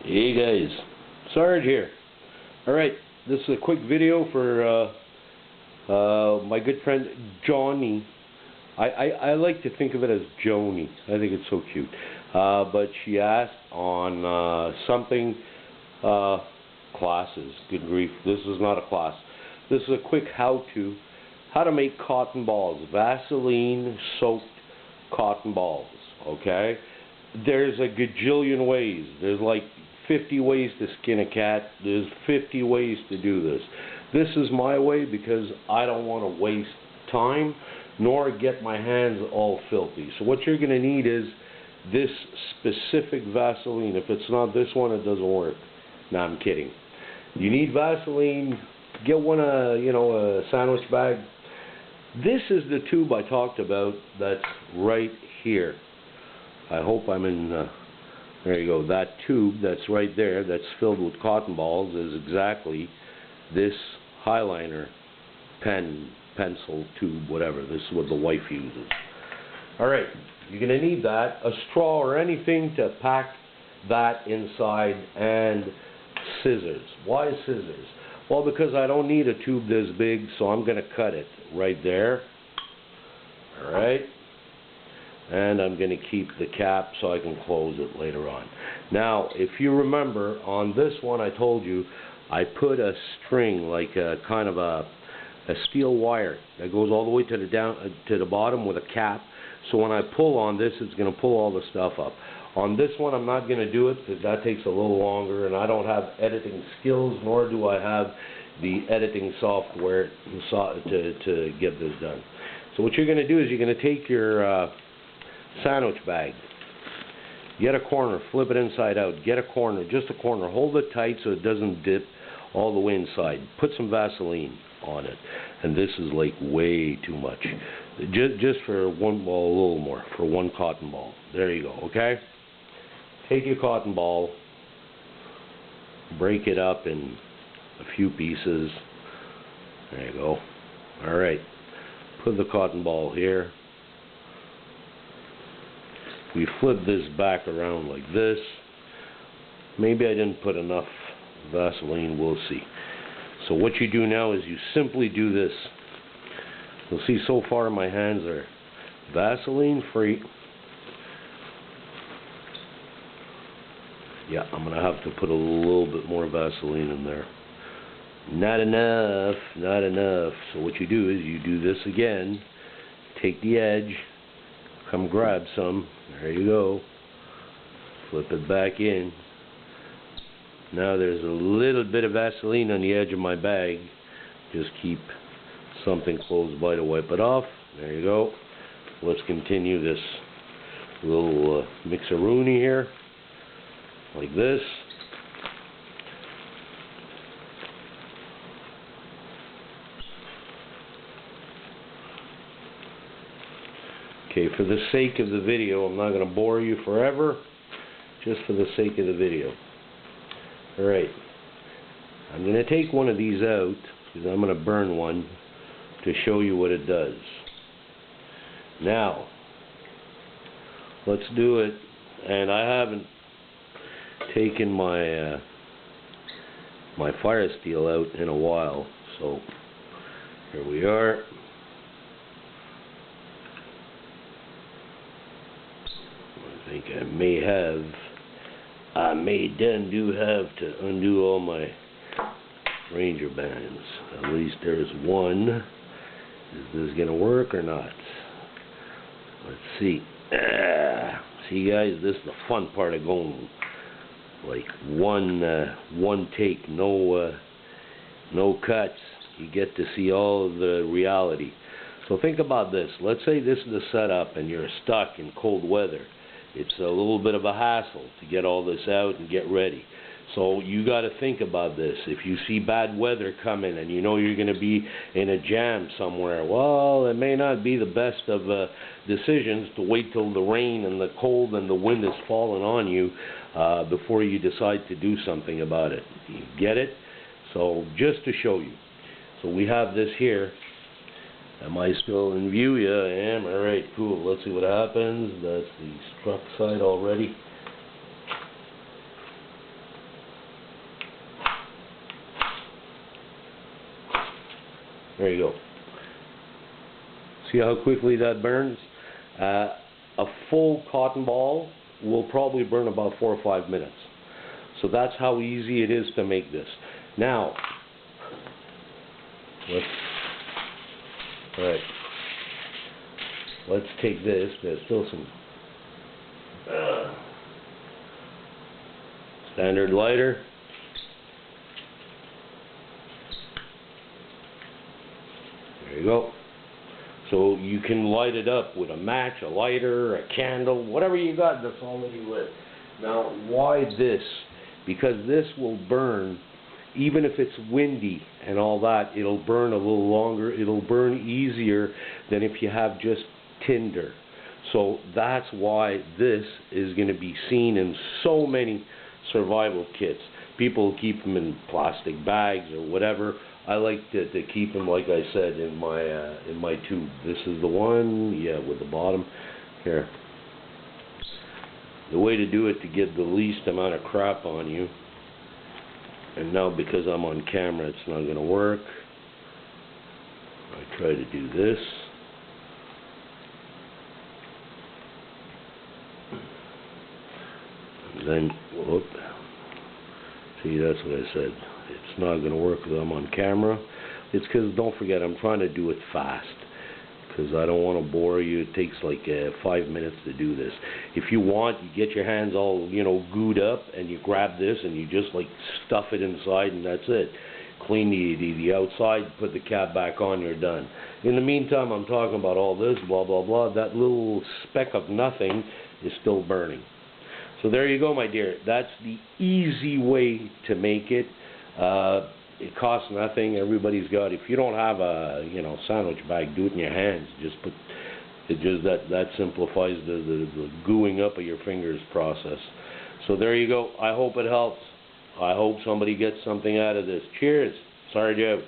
Hey guys, Sarge here. Alright, this is a quick video for my good friend Jonni. I like to think of it as Jonni. I think it's so cute. But she asked on something, classes. Good grief, this is not a class. This is a quick how to make cotton balls. Vaseline soaked cotton balls, okay? There's a gajillion ways. There's like 50 ways to skin a cat. There's 50 ways to do this. This is my way because I don't want to waste time nor get my hands all filthy. So what you're going to need is this specific Vaseline. If it's not this one, it doesn't work. No, I'm kidding. You need Vaseline. Get one, a sandwich bag. This is the tube I talked about that's right here. I hope I'm in, there you go, that tube that's right there that's filled with cotton balls is exactly this highliner pencil tube, whatever. This is what the wife uses. Alright, you're going to need that, a straw or anything to pack that inside, and scissors. Why scissors? Well, because I don't need a tube this big, so I'm going to cut it right there. Alright. And I'm going to keep the cap so I can close it later on. Now, if you remember, on this one I told you I put a string, like a kind of a steel wire that goes all the way to the bottom with a cap. So when I pull on this, it's going to pull all the stuff up. On this one, I'm not going to do it because that takes a little longer, and I don't have editing skills, nor do I have the editing software to get this done. So what you're going to do is you're going to take your sandwich bag, get a corner, flip it inside out, get a corner, just a corner, hold it tight so it doesn't dip all the way inside. Put some Vaseline on it, and this is like way too much. Just for one, well, a little more, for one cotton ball. There you go, okay? Take your cotton ball, break it up in a few pieces. There you go. Alright, put the cotton ball here. We flip this back around like this. Maybe I didn't put enough Vaseline, we'll see. So what you do now is you simply do this. You'll see so far my hands are Vaseline free. Yeah, I'm going to have to put a little bit more Vaseline in there. Not enough, not enough. So what you do is you do this again. Take the edge. Come grab some. There you go. Flip it back in. Now there's a little bit of Vaseline on the edge of my bag. Just keep something close by to wipe it off. There you go. Let's continue this little mixer-rooney here. Like this. Okay, for the sake of the video, I'm not going to bore you forever, just for the sake of the video. Alright, I'm going to take one of these out, because I'm going to burn one to show you what it does. Now, let's do it, and I haven't taken my my fire steel out in a while, so here we are. I think I may have to undo all my Ranger bands. At least there's one. Is this gonna work or not? Let's see. See guys, this is the fun part of going like one take, no cuts. You get to see all of the reality. So think about this. Let's say this is the setup and you're stuck in cold weather. It's a little bit of a hassle to get all this out and get ready. So you got to think about this. If you see bad weather coming and you know you're going to be in a jam somewhere, well, it may not be the best of decisions to wait till the rain and the cold and the wind is falling on you before you decide to do something about it. You get it? So just to show you. So we have this here. Am I still in view? Yeah, I am. Alright, cool. Let's see what happens. That's the struck side already. There you go. See how quickly that burns? A full cotton ball will probably burn about 4 or 5 minutes. So that's how easy it is to make this. Now, let's take this. There's still some standard lighter. There you go. So you can light it up with a match, a lighter, a candle, whatever you got that's already lit. Now, why this? Because this will burn, even if it's windy and all that, it'll burn a little longer, it'll burn easier than if you have just tinder. So that's why this is going to be seen in so many survival kits. People keep them in plastic bags or whatever. I like to keep them, like I said, in my tube. This is the one, yeah, with the bottom here. The way to do it to get the least amount of crap on you. And now because I'm on camera, it's not going to work. I try to do this. And then, whoop. See, that's what I said. It's not going to work because I'm on camera. It's because, don't forget, I'm trying to do it fast. Because I don't want to bore you. It takes like 5 minutes to do this. If you want, you get your hands all, gooed up, and you grab this and you just like stuff it inside, and that's it. Clean the outside, put the cap back on, you're done. In the meantime, I'm talking about all this, blah, blah, blah. That little speck of nothing is still burning. So there you go, my dear. That's the easy way to make it. It costs nothing. Everybody's got. If you don't have a sandwich bag, do it in your hands. Just put it. Just that simplifies the gooing up of your fingers process. So there you go. I hope it helps. I hope somebody gets something out of this. Cheers. Sorry, Joe.